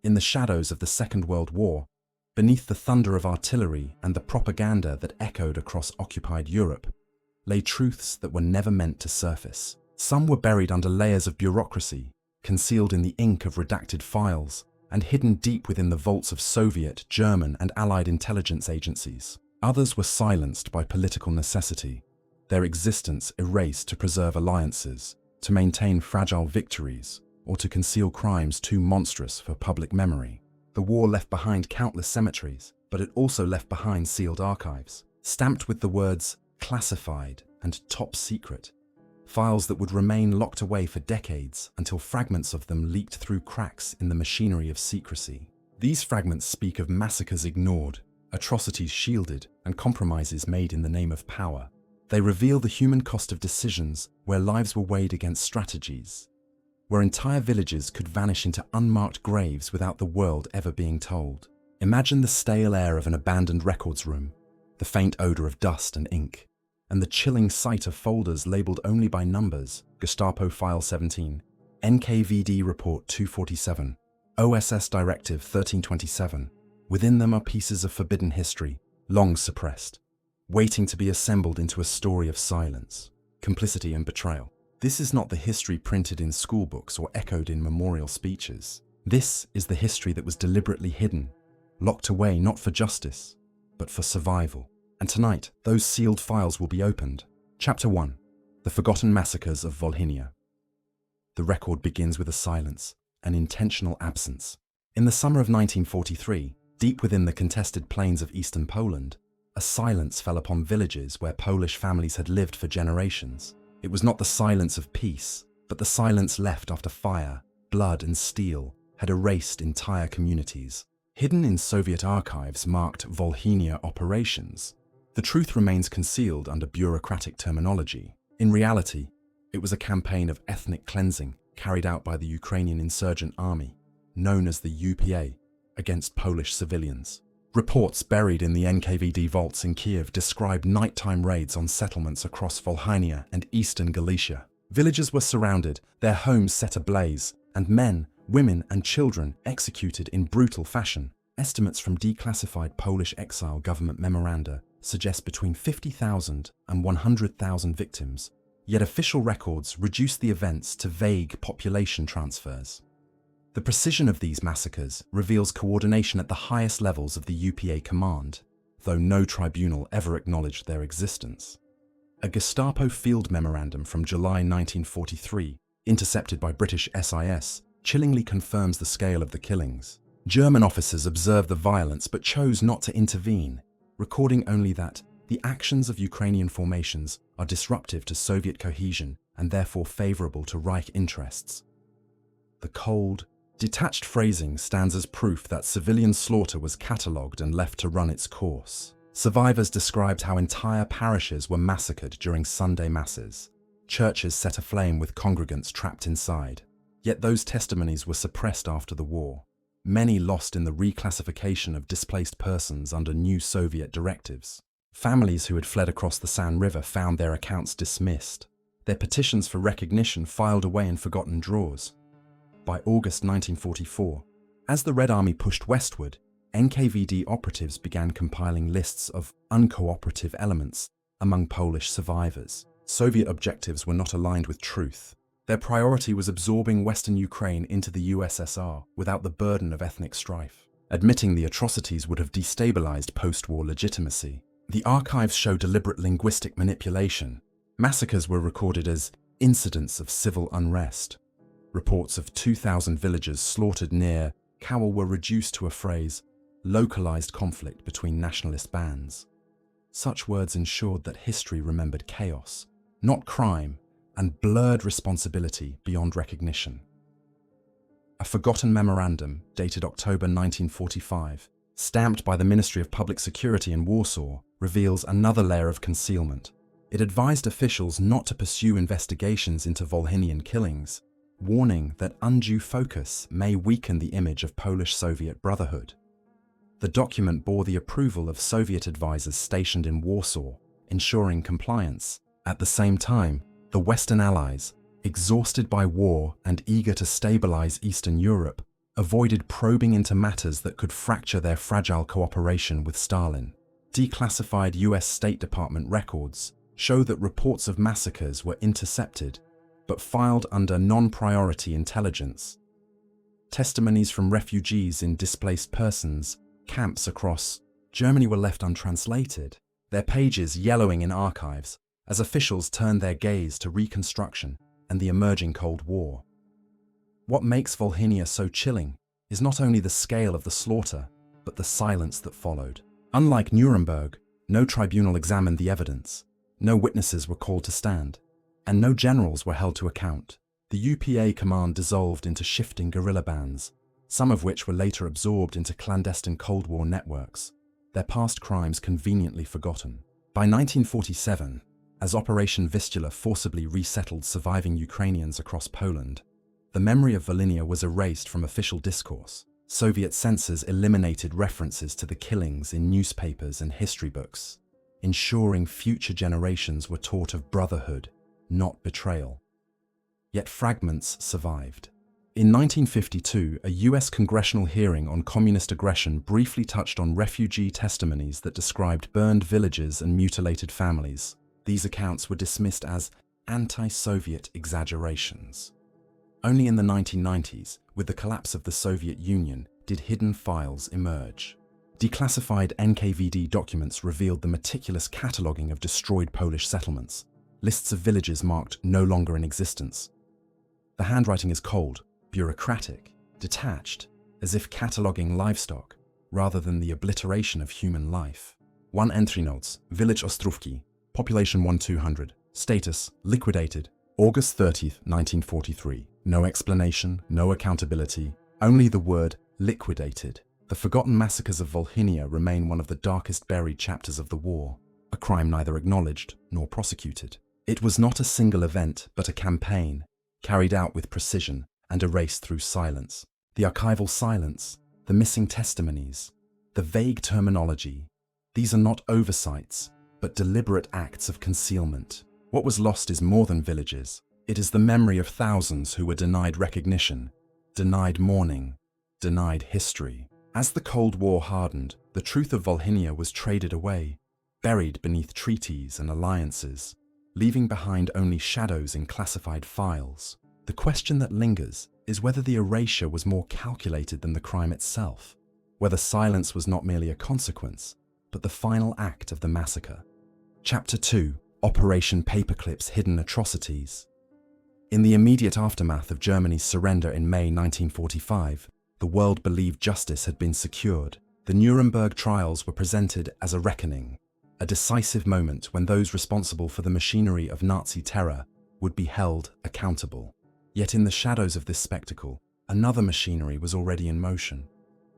In the shadows of the Second World War, beneath the thunder of artillery and the propaganda that echoed across occupied Europe, lay truths that were never meant to surface. Some were buried under layers of bureaucracy, concealed in the ink of redacted files, and hidden deep within the vaults of Soviet, German, and Allied intelligence agencies. Others were silenced by political necessity, their existence erased to preserve alliances, to maintain fragile victories, or to conceal crimes too monstrous for public memory. The war left behind countless cemeteries, but it also left behind sealed archives, stamped with the words classified and top secret, files that would remain locked away for decades until fragments of them leaked through cracks in the machinery of secrecy. These fragments speak of massacres ignored, atrocities shielded, and compromises made in the name of power. They reveal the human cost of decisions where lives were weighed against strategies, where entire villages could vanish into unmarked graves without the world ever being told. Imagine the stale air of an abandoned records room, the faint odor of dust and ink, and the chilling sight of folders labeled only by numbers: Gestapo File 17, NKVD Report 247, OSS Directive 1327. Within them are pieces of forbidden history, long suppressed, waiting to be assembled into a story of silence, complicity, and betrayal. This is not the history printed in schoolbooks or echoed in memorial speeches. This is the history that was deliberately hidden, locked away not for justice, but for survival. And tonight, those sealed files will be opened. Chapter 1. The Forgotten Massacres of Volhynia. The record begins with a silence, an intentional absence. In the summer of 1943, deep within the contested plains of eastern Poland, a silence fell upon villages where Polish families had lived for generations. It was not the silence of peace, but the silence left after fire, blood, and steel had erased entire communities. Hidden in Soviet archives marked Volhynia operations, the truth remains concealed under bureaucratic terminology. In reality, it was a campaign of ethnic cleansing carried out by the Ukrainian insurgent army, known as the UPA, against Polish civilians. Reports buried in the NKVD vaults in Kiev describe nighttime raids on settlements across Volhynia and eastern Galicia. Villages were surrounded, their homes set ablaze, and men, women, and children executed in brutal fashion. Estimates from declassified Polish exile government memoranda suggest between 50,000 and 100,000 victims, yet official records reduce the events to vague population transfers. The precision of these massacres reveals coordination at the highest levels of the UPA command, though no tribunal ever acknowledged their existence. A Gestapo field memorandum from July 1943, intercepted by British SIS, chillingly confirms the scale of the killings. German officers observed the violence but chose not to intervene, recording only that the actions of Ukrainian formations are disruptive to Soviet cohesion and therefore favorable to Reich interests. The cold, detached phrasing stands as proof that civilian slaughter was catalogued and left to run its course. Survivors described how entire parishes were massacred during Sunday masses, churches set aflame with congregants trapped inside. Yet those testimonies were suppressed after the war, many lost in the reclassification of displaced persons under new Soviet directives. Families who had fled across the San River found their accounts dismissed, their petitions for recognition filed away in forgotten drawers. By August 1944, as the Red Army pushed westward, NKVD operatives began compiling lists of uncooperative elements among Polish survivors. Soviet objectives were not aligned with truth. Their priority was absorbing Western Ukraine into the USSR without the burden of ethnic strife. Admitting the atrocities would have destabilized post-war legitimacy. The archives show deliberate linguistic manipulation. Massacres were recorded as incidents of civil unrest. Reports of 2,000 villagers slaughtered near Kowal were reduced to a phrase, localized conflict between nationalist bands. Such words ensured that history remembered chaos, not crime, and blurred responsibility beyond recognition. A forgotten memorandum, dated October 1945, stamped by the Ministry of Public Security in Warsaw, reveals another layer of concealment. It advised officials not to pursue investigations into Volhynian killings, warning that undue focus may weaken the image of Polish-Soviet brotherhood. The document bore the approval of Soviet advisors stationed in Warsaw, ensuring compliance. At the same time, the Western Allies, exhausted by war and eager to stabilize Eastern Europe, avoided probing into matters that could fracture their fragile cooperation with Stalin. Declassified US State Department records show that reports of massacres were intercepted, but filed under non-priority intelligence. Testimonies from refugees in displaced persons camps across Germany were left untranslated, their pages yellowing in archives as officials turned their gaze to Reconstruction and the emerging Cold War. What makes Volhynia so chilling is not only the scale of the slaughter, but the silence that followed. Unlike Nuremberg, no tribunal examined the evidence, no witnesses were called to stand, and no generals were held to account. The UPA command dissolved into shifting guerrilla bands, some of which were later absorbed into clandestine Cold War networks, their past crimes conveniently forgotten. By 1947, as Operation Vistula forcibly resettled surviving Ukrainians across Poland, the memory of Volhynia was erased from official discourse. Soviet censors eliminated references to the killings in newspapers and history books, ensuring future generations were taught of brotherhood, not betrayal. Yet fragments survived. In 1952, a US congressional hearing on communist aggression briefly touched on refugee testimonies that described burned villages and mutilated families. These accounts were dismissed as anti-Soviet exaggerations. Only in the 1990s, with the collapse of the Soviet Union, did hidden files emerge. Declassified NKVD documents revealed the meticulous cataloguing of destroyed Polish settlements, lists of villages marked no longer in existence. The handwriting is cold, bureaucratic, detached, as if cataloguing livestock, rather than the obliteration of human life. One entry notes, Village Ostrówki, population 1,200, status, liquidated, August 30, 1943. No explanation, no accountability, only the word liquidated. The forgotten massacres of Volhynia remain one of the darkest buried chapters of the war, a crime neither acknowledged nor prosecuted. It was not a single event, but a campaign, carried out with precision and erased through silence. The archival silence, the missing testimonies, the vague terminology, these are not oversights, but deliberate acts of concealment. What was lost is more than villages. It is the memory of thousands who were denied recognition, denied mourning, denied history. As the Cold War hardened, the truth of Volhynia was traded away, buried beneath treaties and alliances, leaving behind only shadows in classified files. The question that lingers is whether the erasure was more calculated than the crime itself, whether silence was not merely a consequence, but the final act of the massacre. Chapter 2: Operation Paperclip's Hidden Atrocities. In the immediate aftermath of Germany's surrender in May 1945, the world believed justice had been secured. The Nuremberg trials were presented as a reckoning, a decisive moment when those responsible for the machinery of Nazi terror would be held accountable. Yet in the shadows of this spectacle, another machinery was already in motion,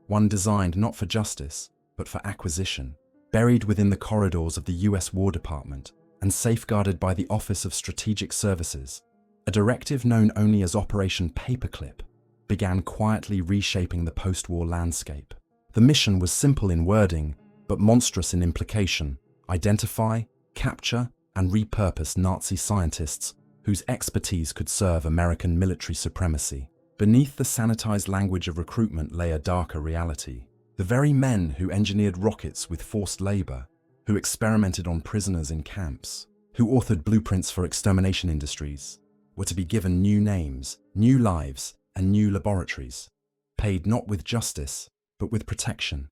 one designed not for justice, but for acquisition. Buried within the corridors of the US War Department and safeguarded by the Office of Strategic Services, a directive known only as Operation Paperclip began quietly reshaping the post-war landscape. The mission was simple in wording, but monstrous in implication: identify, capture, and repurpose Nazi scientists whose expertise could serve American military supremacy. Beneath the sanitized language of recruitment lay a darker reality. The very men who engineered rockets with forced labor, who experimented on prisoners in camps, who authored blueprints for extermination industries, were to be given new names, new lives, and new laboratories, paid not with justice, but with protection.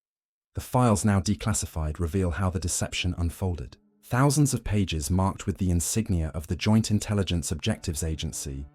The files now declassified reveal how the deception unfolded. Thousands of pages marked with the insignia of the Joint Intelligence Objectives Agency,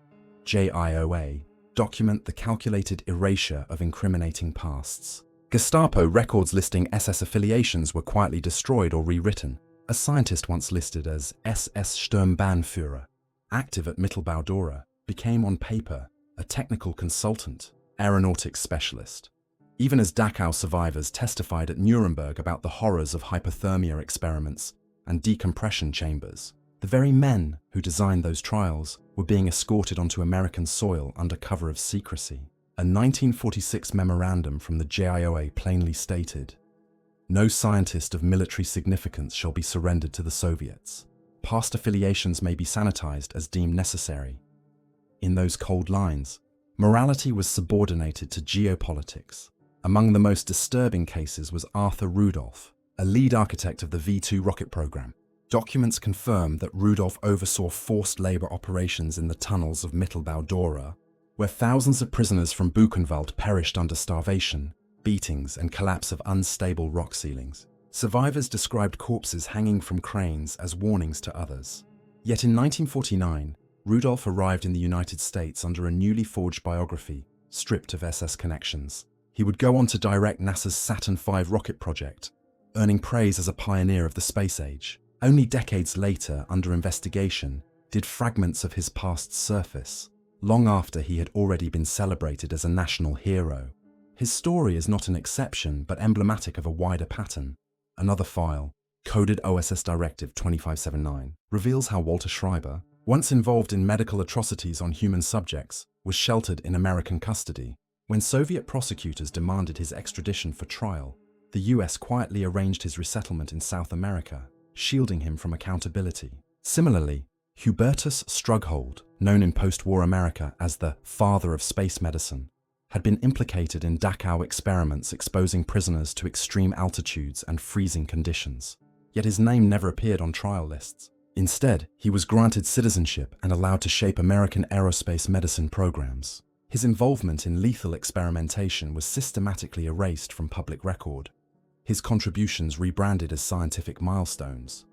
JIOA, document the calculated erasure of incriminating pasts. Gestapo records listing SS affiliations were quietly destroyed or rewritten. A scientist once listed as SS Sturmbannführer, active at Mittelbau-Dora, became on paper a technical consultant, aeronautics specialist. Even as Dachau survivors testified at Nuremberg about the horrors of hypothermia experiments and decompression chambers, the very men who designed those trials were being escorted onto American soil under cover of secrecy. A 1946 memorandum from the JIOA plainly stated, "No scientist of military significance shall be surrendered to the Soviets. Past affiliations may be sanitized as deemed necessary." In those cold lines, Morality was subordinated to geopolitics. Among the most disturbing cases was Arthur Rudolph, a lead architect of the V2 rocket program. Documents confirm that Rudolph oversaw forced labor operations in the tunnels of Mittelbau-Dora, where thousands of prisoners from Buchenwald perished under starvation, beatings, and collapse of unstable rock ceilings. Survivors described corpses hanging from cranes as warnings to others. Yet in 1949, Rudolph arrived in the United States under a newly forged biography, stripped of SS connections. He would go on to direct NASA's Saturn V rocket project, earning praise as a pioneer of the space age. Only decades later, under investigation, did fragments of his past surface, long after he had already been celebrated as a national hero. His story is not an exception, but emblematic of a wider pattern. Another file, coded OSS Directive 2579, reveals how Walter Schreiber, once involved in medical atrocities on human subjects, was sheltered in American custody. When Soviet prosecutors demanded his extradition for trial, the US quietly arranged his resettlement in South America, shielding him from accountability. Similarly, Hubertus Strughold, known in post-war America as the father of space medicine, had been implicated in Dachau experiments exposing prisoners to extreme altitudes and freezing conditions. Yet his name never appeared on trial lists. Instead, he was granted citizenship and allowed to shape American aerospace medicine programs. His involvement in lethal experimentation was systematically erased from public record, his contributions rebranded as scientific milestones.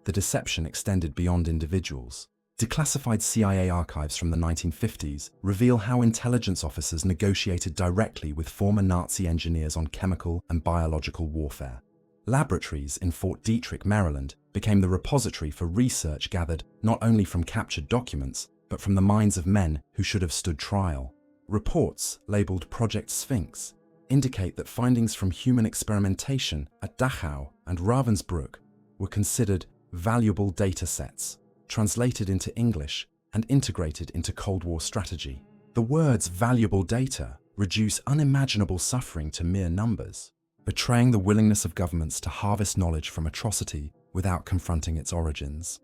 The deception extended beyond individuals. Declassified CIA archives from the 1950s reveal how intelligence officers negotiated directly with former Nazi engineers on chemical and biological warfare. Laboratories in Fort Detrick, Maryland, became the repository for research gathered not only from captured documents, but from the minds of men who should have stood trial. Reports, labeled Project Sphinx, indicate that findings from human experimentation at Dachau and Ravensbrück were considered valuable data sets, translated into English and integrated into Cold War strategy. The words valuable data reduce unimaginable suffering to mere numbers, betraying the willingness of governments to harvest knowledge from atrocity without confronting its origins.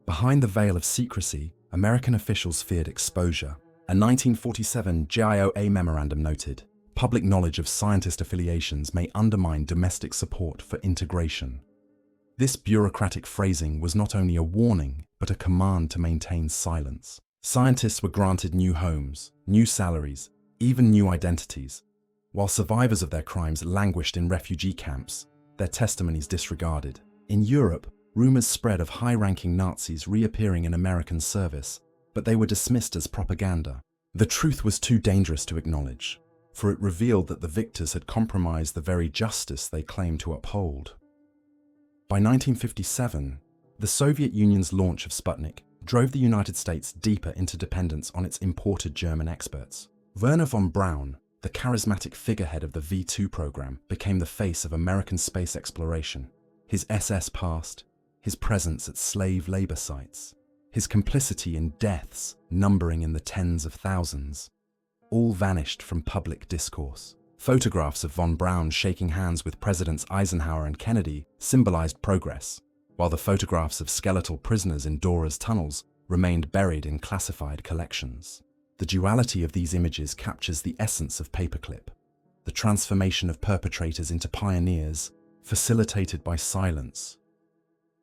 Behind the veil of secrecy, American officials feared exposure. A 1947 GIOA memorandum noted, "Public knowledge of scientist affiliations may undermine domestic support for integration." This bureaucratic phrasing was not only a warning, but a command to maintain silence. Scientists were granted new homes, new salaries, even new identities. While survivors of their crimes languished in refugee camps, their testimonies disregarded. In Europe, rumors spread of high-ranking Nazis reappearing in American service, but they were dismissed as propaganda. The truth was too dangerous to acknowledge, for it revealed that the victors had compromised the very justice they claimed to uphold. By 1957, the Soviet Union's launch of Sputnik drove the United States deeper into dependence on its imported German experts. Wernher von Braun, the charismatic figurehead of the V2 program, became the face of American space exploration. His SS past, his presence at slave labor sites, his complicity in deaths numbering in the tens of thousands, all vanished from public discourse. Photographs of von Braun shaking hands with Presidents Eisenhower and Kennedy symbolized progress, while the photographs of skeletal prisoners in Dora's tunnels remained buried in classified collections. The duality of these images captures the essence of Paperclip, the transformation of perpetrators into pioneers, facilitated by silence.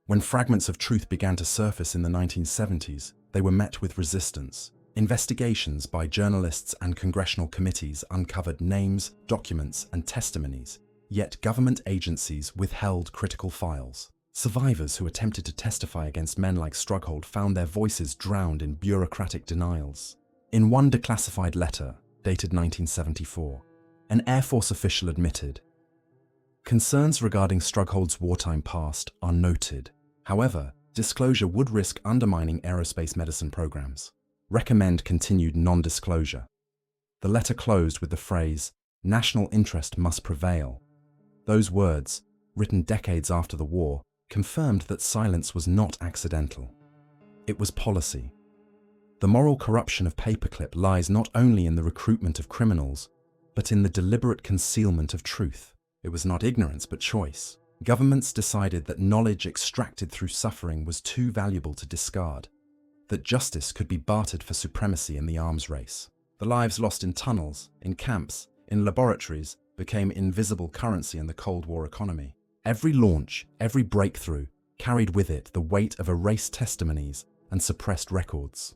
When fragments of truth began to surface in the 1970s, they were met with resistance. Investigations by journalists and congressional committees uncovered names, documents, and testimonies, yet government agencies withheld critical files. Survivors who attempted to testify against men like Strughold found their voices drowned in bureaucratic denials. In one declassified letter, dated 1974, an Air Force official admitted, "Concerns regarding Strughold's wartime past are noted. However, disclosure would risk undermining aerospace medicine programs. Recommend continued non-disclosure." The letter closed with the phrase, "National interest must prevail." Those words, written decades after the war, confirmed that silence was not accidental. It was policy. The moral corruption of Paperclip lies not only in the recruitment of criminals, but in the deliberate concealment of truth. It was not ignorance, but choice. Governments decided that knowledge extracted through suffering was too valuable to discard, that justice could be bartered for supremacy in the arms race. The lives lost in tunnels, in camps, in laboratories became invisible currency in the Cold War economy. Every launch, every breakthrough, carried with it the weight of erased testimonies and suppressed records.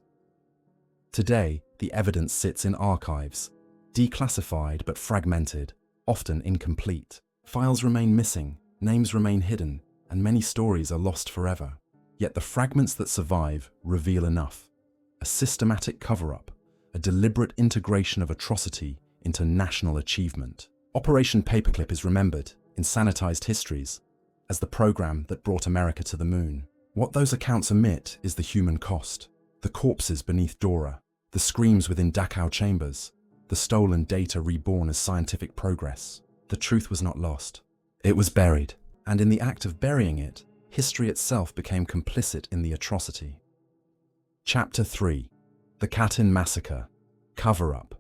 Today, the evidence sits in archives, declassified but fragmented, often incomplete. Files remain missing, names remain hidden, and many stories are lost forever. Yet the fragments that survive reveal enough. A systematic cover-up, a deliberate integration of atrocity into national achievement. Operation Paperclip is remembered, in sanitized histories, as the program that brought America to the moon. What those accounts omit is the human cost. The corpses beneath Dora, the screams within Dachau chambers, the stolen data reborn as scientific progress. The truth was not lost. It was buried, and in the act of burying it, history itself became complicit in the atrocity. Chapter 3. The Katyn Massacre. Cover-up.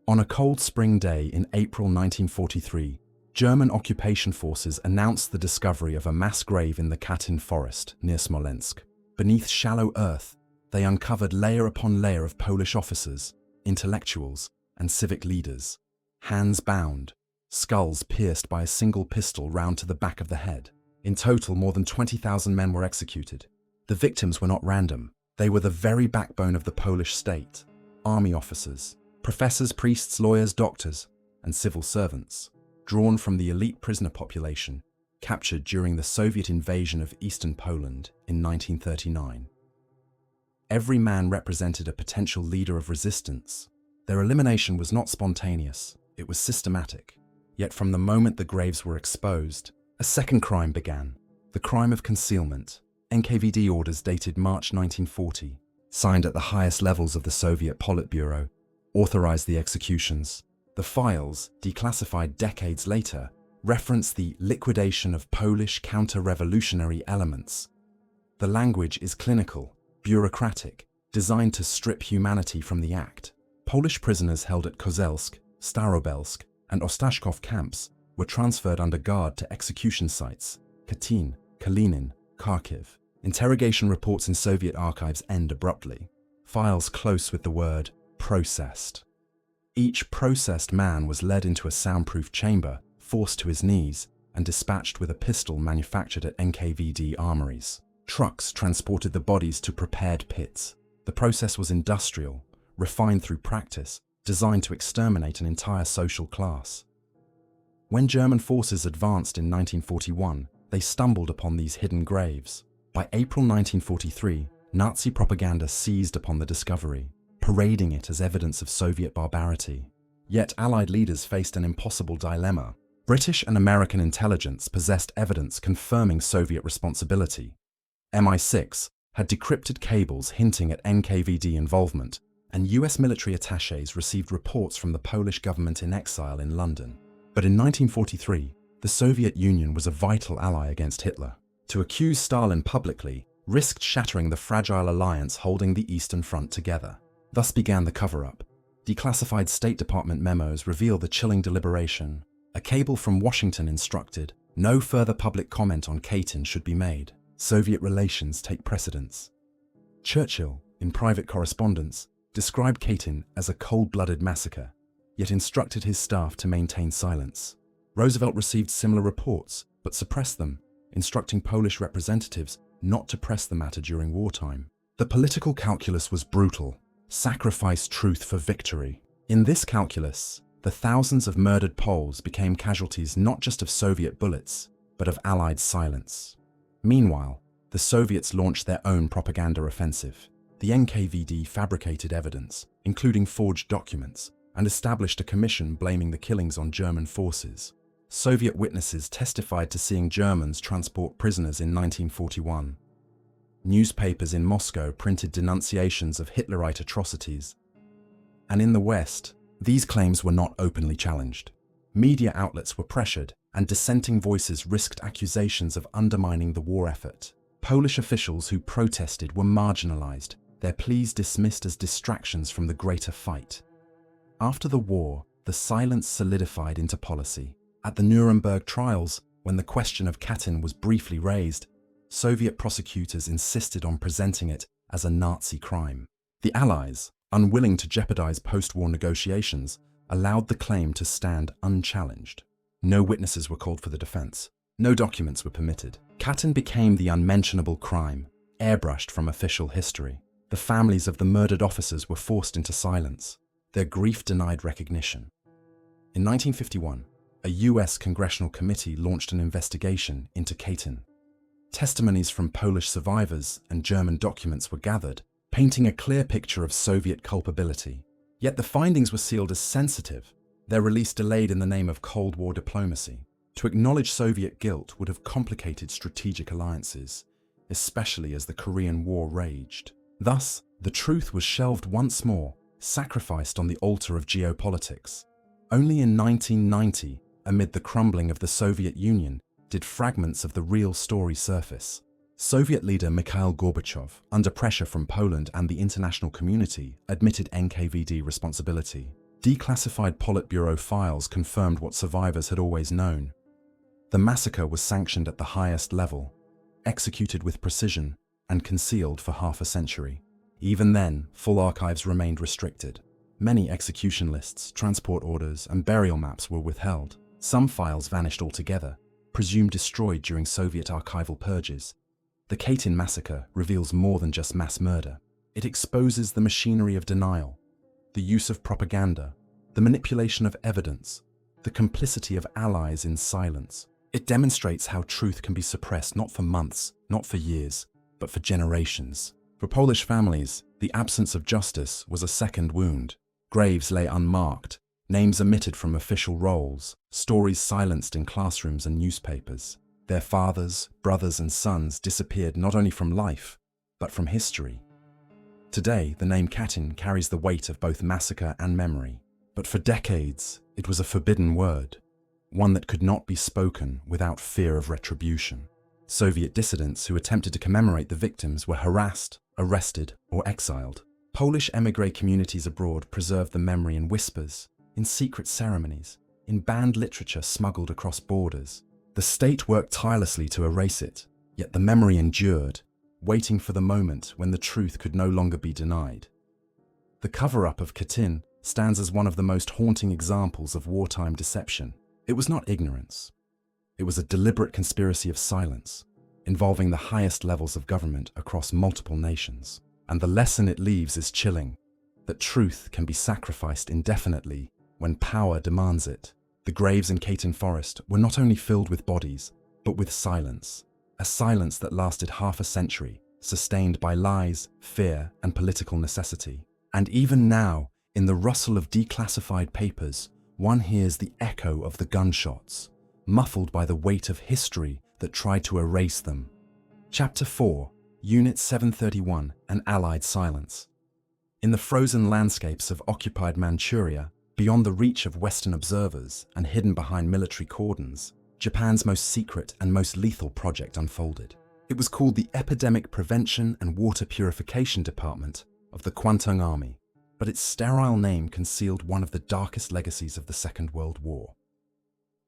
On a cold spring day in April 1943, German occupation forces announced the discovery of a mass grave in the Katyn forest near Smolensk. Beneath shallow earth, they uncovered layer upon layer of Polish officers, intellectuals, and civic leaders, hands bound, skulls pierced by a single pistol round to the back of the head. In total, more than 20,000 men were executed. The victims were not random. They were the very backbone of the Polish state: army officers, professors, priests, lawyers, doctors, and civil servants, drawn from the elite prisoner population captured during the Soviet invasion of eastern Poland in 1939. Every man represented a potential leader of resistance. Their elimination was not spontaneous, it was systematic. Yet from the moment the graves were exposed, a second crime began: the crime of concealment. NKVD orders dated March 1940, signed at the highest levels of the Soviet Politburo, authorized the executions. The files, declassified decades later, reference the liquidation of Polish counter-revolutionary elements. The language is clinical, bureaucratic, designed to strip humanity from the act. Polish prisoners held at Kozelsk, Starobelsk, and Ostashkov camps were transferred under guard to execution sites: Katyn, Kalinin, Kharkiv. Interrogation reports in Soviet archives end abruptly. Files close with the word processed. Each processed man was led into a soundproof chamber, forced to his knees, and dispatched with a pistol manufactured at NKVD armories. Trucks transported the bodies to prepared pits. The process was industrial, refined through practice, designed to exterminate an entire social class. When German forces advanced in 1941, they stumbled upon these hidden graves. By April 1943, Nazi propaganda seized upon the discovery, parading it as evidence of Soviet barbarity. Yet Allied leaders faced an impossible dilemma. British and American intelligence possessed evidence confirming Soviet responsibility. MI6 had decrypted cables hinting at NKVD involvement, and US military attachés received reports from the Polish government in exile in London. But in 1943, the Soviet Union was a vital ally against Hitler. To accuse Stalin publicly risked shattering the fragile alliance holding the Eastern Front together. Thus began the cover-up. Declassified State Department memos reveal the chilling deliberation. A cable from Washington instructed, no further public comment on Katyn should be made. Soviet relations take precedence. Churchill, in private correspondence, described Katyn as a cold-blooded massacre, yet instructed his staff to maintain silence. Roosevelt received similar reports, but suppressed them, instructing Polish representatives not to press the matter during wartime. The political calculus was brutal: sacrifice truth for victory. In this calculus, the thousands of murdered Poles became casualties not just of Soviet bullets, but of Allied silence. Meanwhile, the Soviets launched their own propaganda offensive. The NKVD fabricated evidence, including forged documents, and established a commission blaming the killings on German forces. Soviet witnesses testified to seeing Germans transport prisoners in 1941. Newspapers in Moscow printed denunciations of Hitlerite atrocities. And in the West, these claims were not openly challenged. Media outlets were pressured, and dissenting voices risked accusations of undermining the war effort. Polish officials who protested were marginalized, their pleas dismissed as distractions from the greater fight. After the war, the silence solidified into policy. At the Nuremberg trials, when the question of Katyn was briefly raised, Soviet prosecutors insisted on presenting it as a Nazi crime. The Allies, unwilling to jeopardize post-war negotiations, allowed the claim to stand unchallenged. No witnesses were called for the defense. No documents were permitted. Katyn became the unmentionable crime, airbrushed from official history. The families of the murdered officers were forced into silence, their grief denied recognition. In 1951, a US congressional committee launched an investigation into Katyn. Testimonies from Polish survivors and German documents were gathered, painting a clear picture of Soviet culpability. Yet the findings were sealed as sensitive, their release delayed in the name of Cold War diplomacy. To acknowledge Soviet guilt would have complicated strategic alliances, especially as the Korean War raged. Thus, the truth was shelved once more, sacrificed on the altar of geopolitics. Only in 1990, amid the crumbling of the Soviet Union, did fragments of the real story surface. Soviet leader Mikhail Gorbachev, under pressure from Poland and the international community, admitted NKVD responsibility. Declassified Politburo files confirmed what survivors had always known. The massacre was sanctioned at the highest level, executed with precision, and concealed for half a century. Even then, full archives remained restricted. Many execution lists, transport orders, and burial maps were withheld. Some files vanished altogether, presumed destroyed during Soviet archival purges. The Katyn massacre reveals more than just mass murder. It exposes the machinery of denial, the use of propaganda, the manipulation of evidence, the complicity of allies in silence. It demonstrates how truth can be suppressed not for months, not for years, but for generations. For Polish families, the absence of justice was a second wound. Graves lay unmarked, names omitted from official rolls, stories silenced in classrooms and newspapers. Their fathers, brothers, and sons disappeared not only from life, but from history. Today, the name Katyn carries the weight of both massacre and memory. But for decades, it was a forbidden word, one that could not be spoken without fear of retribution. Soviet dissidents who attempted to commemorate the victims were harassed, arrested, or exiled. Polish émigré communities abroad preserved the memory in whispers, in secret ceremonies, in banned literature smuggled across borders. The state worked tirelessly to erase it, yet the memory endured, waiting for the moment when the truth could no longer be denied. The cover-up of Katyn stands as one of the most haunting examples of wartime deception. It was not ignorance. It was a deliberate conspiracy of silence, involving the highest levels of government across multiple nations. And the lesson it leaves is chilling, that truth can be sacrificed indefinitely when power demands it. The graves in Katyn Forest were not only filled with bodies, but with silence. A silence that lasted half a century, sustained by lies, fear, and political necessity. And even now, in the rustle of declassified papers, one hears the echo of the gunshots, muffled by the weight of history that tried to erase them. Chapter 4, Unit 731, An Allied Silence. In the frozen landscapes of occupied Manchuria, beyond the reach of Western observers and hidden behind military cordons, Japan's most secret and most lethal project unfolded. It was called the Epidemic Prevention and Water Purification Department of the Kwantung Army, but its sterile name concealed one of the darkest legacies of the Second World War.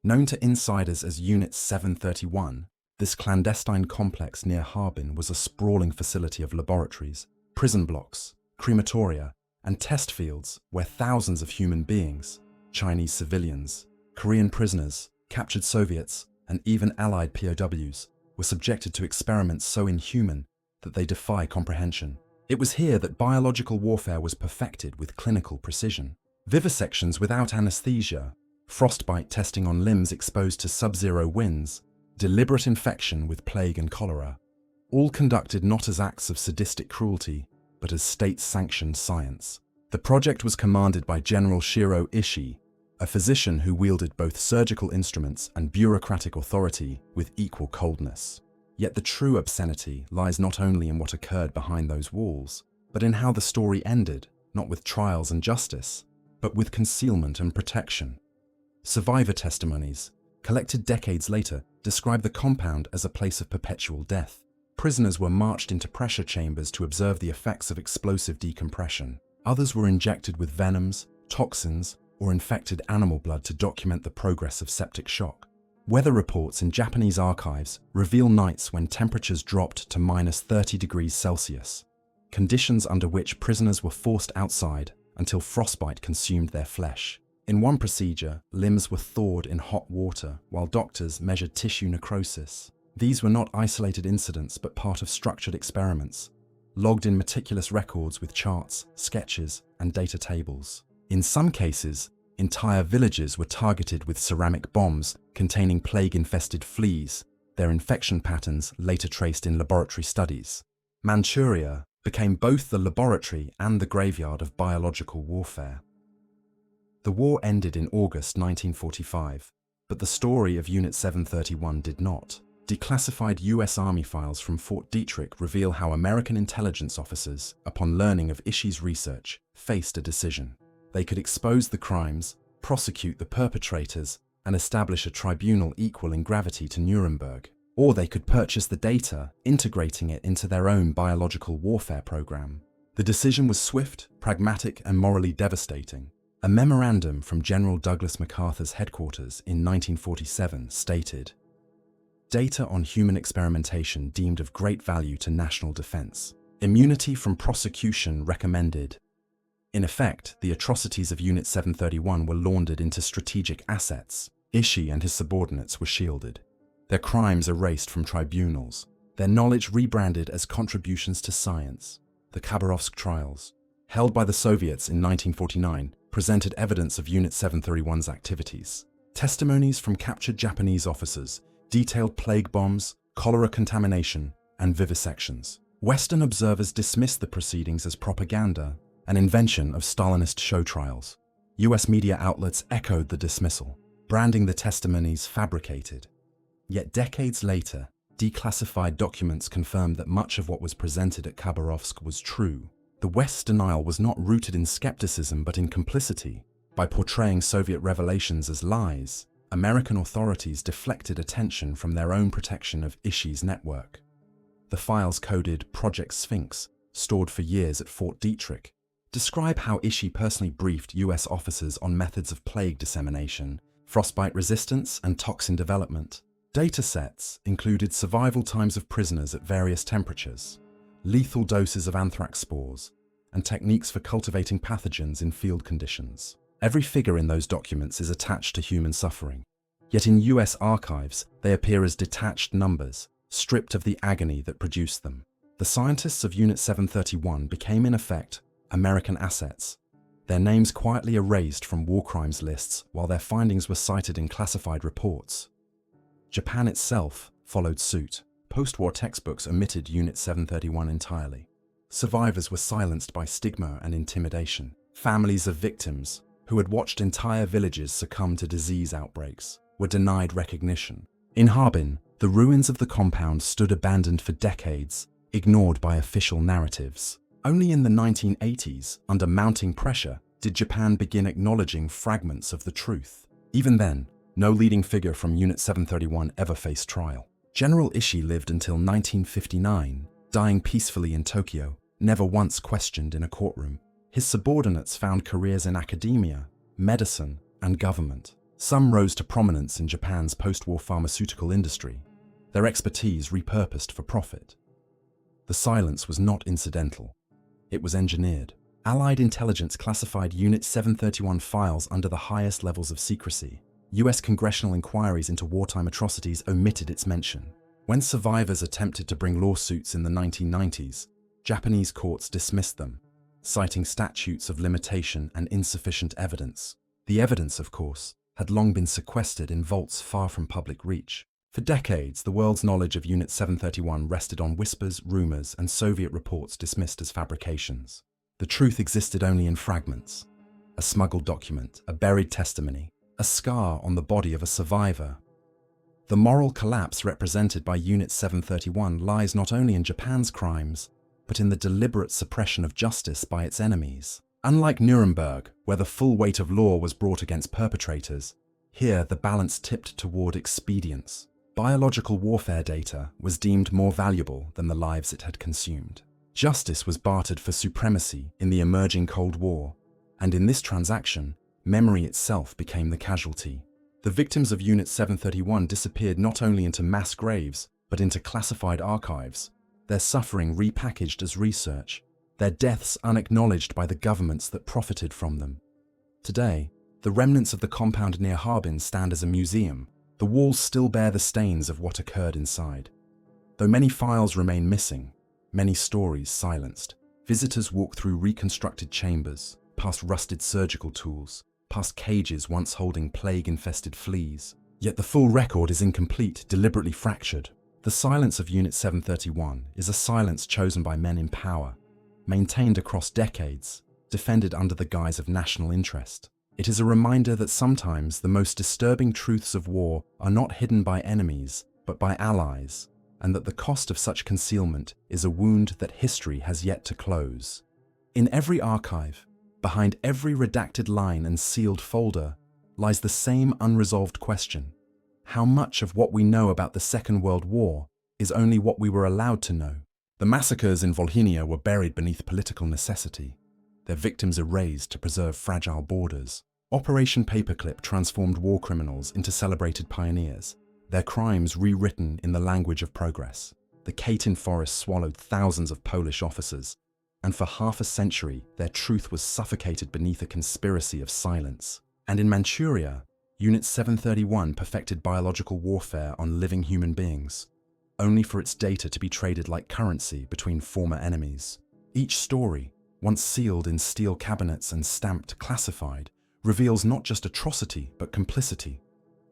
Known to insiders as Unit 731, this clandestine complex near Harbin was a sprawling facility of laboratories, prison blocks, crematoria, and test fields where thousands of human beings, Chinese civilians, Korean prisoners, captured Soviets, and even Allied POWs, were subjected to experiments so inhuman that they defy comprehension. It was here that biological warfare was perfected with clinical precision. Vivisections without anesthesia, frostbite testing on limbs exposed to sub-zero winds, deliberate infection with plague and cholera, all conducted not as acts of sadistic cruelty, but as state-sanctioned science. The project was commanded by General Shiro Ishii, a physician who wielded both surgical instruments and bureaucratic authority with equal coldness. Yet the true obscenity lies not only in what occurred behind those walls, but in how the story ended, not with trials and justice, but with concealment and protection. Survivor testimonies, collected decades later, describe the compound as a place of perpetual death. Prisoners were marched into pressure chambers to observe the effects of explosive decompression. Others were injected with venoms, toxins, or infected animal blood to document the progress of septic shock. Weather reports in Japanese archives reveal nights when temperatures dropped to -30 degrees Celsius. conditions under which prisoners were forced outside until frostbite consumed their flesh. In one procedure, limbs were thawed in hot water while doctors measured tissue necrosis. These were not isolated incidents but part of structured experiments, logged in meticulous records with charts, sketches, and data tables. In some cases, entire villages were targeted with ceramic bombs containing plague-infested fleas, their infection patterns later traced in laboratory studies. Manchuria became both the laboratory and the graveyard of biological warfare. The war ended in August 1945, but the story of Unit 731 did not. Declassified US Army files from Fort Detrick reveal how American intelligence officers, upon learning of ISI's research, faced a decision. They could expose the crimes, prosecute the perpetrators, and establish a tribunal equal in gravity to Nuremberg. Or they could purchase the data, integrating it into their own biological warfare program. The decision was swift, pragmatic, and morally devastating. A memorandum from General Douglas MacArthur's headquarters in 1947 stated, "Data on human experimentation deemed of great value to national defense. Immunity from prosecution recommended." In effect, the atrocities of Unit 731 were laundered into strategic assets. ISI and his subordinates were shielded, their crimes erased from tribunals, their knowledge rebranded as contributions to science. The Khabarovsk trials, held by the Soviets in 1949, presented evidence of Unit 731's activities. Testimonies from captured Japanese officers detailed plague bombs, cholera contamination, and vivisections. Western observers dismissed the proceedings as propaganda, an invention of Stalinist show trials. US media outlets echoed the dismissal, branding the testimonies fabricated. Yet decades later, declassified documents confirmed that much of what was presented at Khabarovsk was true. The West's denial was not rooted in skepticism but in complicity. By portraying Soviet revelations as lies, American authorities deflected attention from their own protection of ISI's network. The files coded Project Sphinx, stored for years at Fort Detrick, describe how ISI personally briefed US officers on methods of plague dissemination, frostbite resistance, and toxin development. Datasets included survival times of prisoners at various temperatures, lethal doses of anthrax spores, and techniques for cultivating pathogens in field conditions. Every figure in those documents is attached to human suffering. Yet in US archives, they appear as detached numbers, stripped of the agony that produced them. The scientists of Unit 731 became, in effect, American assets, their names quietly erased from war crimes lists while their findings were cited in classified reports. Japan itself followed suit. Post-war textbooks omitted Unit 731 entirely. Survivors were silenced by stigma and intimidation. Families of victims, who had watched entire villages succumb to disease outbreaks, were denied recognition. In Harbin, the ruins of the compound stood abandoned for decades, ignored by official narratives. Only in the 1980s, under mounting pressure, did Japan begin acknowledging fragments of the truth. Even then, no leading figure from Unit 731 ever faced trial. General Ishii lived until 1959, dying peacefully in Tokyo, never once questioned in a courtroom. His subordinates found careers in academia, medicine, and government. Some rose to prominence in Japan's post-war pharmaceutical industry, their expertise repurposed for profit. The silence was not incidental. It was engineered. Allied intelligence classified Unit 731 files under the highest levels of secrecy. US congressional inquiries into wartime atrocities omitted its mention. When survivors attempted to bring lawsuits in the 1990s, Japanese courts dismissed them, citing statutes of limitation and insufficient evidence. The evidence, of course, had long been sequestered in vaults far from public reach. For decades, the world's knowledge of Unit 731 rested on whispers, rumors, and Soviet reports dismissed as fabrications. The truth existed only in fragments. A smuggled document, a buried testimony, a scar on the body of a survivor. The moral collapse represented by Unit 731 lies not only in Japan's crimes, but in the deliberate suppression of justice by its enemies. Unlike Nuremberg, where the full weight of law was brought against perpetrators, here the balance tipped toward expedience. Biological warfare data was deemed more valuable than the lives it had consumed. Justice was bartered for supremacy in the emerging Cold War, and in this transaction, memory itself became the casualty. The victims of Unit 731 disappeared not only into mass graves, but into classified archives, their suffering repackaged as research, their deaths unacknowledged by the governments that profited from them. Today, the remnants of the compound near Harbin stand as a museum. The walls still bear the stains of what occurred inside. Though many files remain missing, many stories silenced, visitors walk through reconstructed chambers, past rusted surgical tools, past cages once holding plague-infested fleas. Yet the full record is incomplete, deliberately fractured. The silence of Unit 731 is a silence chosen by men in power, maintained across decades, defended under the guise of national interest. It is a reminder that sometimes the most disturbing truths of war are not hidden by enemies, but by allies, and that the cost of such concealment is a wound that history has yet to close. In every archive, behind every redacted line and sealed folder, lies the same unresolved question. How much of what we know about the Second World War is only what we were allowed to know? The massacres in Volhynia were buried beneath political necessity, their victims erased to preserve fragile borders. Operation Paperclip transformed war criminals into celebrated pioneers, their crimes rewritten in the language of progress. The Katyn forest swallowed thousands of Polish officers, and for half a century their truth was suffocated beneath a conspiracy of silence. And in Manchuria, Unit 731 perfected biological warfare on living human beings, only for its data to be traded like currency between former enemies. Each story, once sealed in steel cabinets and stamped classified, reveals not just atrocity but complicity.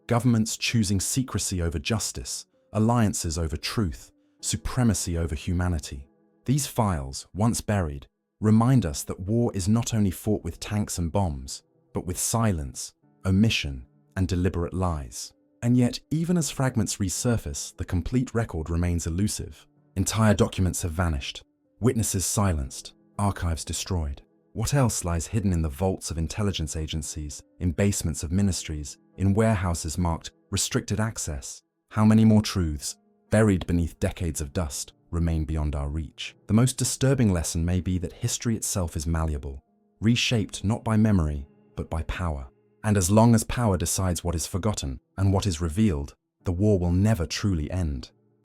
Governments choosing secrecy over justice, alliances over truth, supremacy over humanity. These files, once buried, remind us that war is not only fought with tanks and bombs, but with silence, omission, and deliberate lies. And yet, even as fragments resurface, the complete record remains elusive. Entire documents have vanished, witnesses silenced, archives destroyed. What else lies hidden in the vaults of intelligence agencies, in basements of ministries, in warehouses marked restricted access? How many more truths, buried beneath decades of dust, remain beyond our reach? The most disturbing lesson may be that history itself is malleable, reshaped not by memory, but by power. And as long as power decides what is forgotten and what is revealed, the war will never truly end.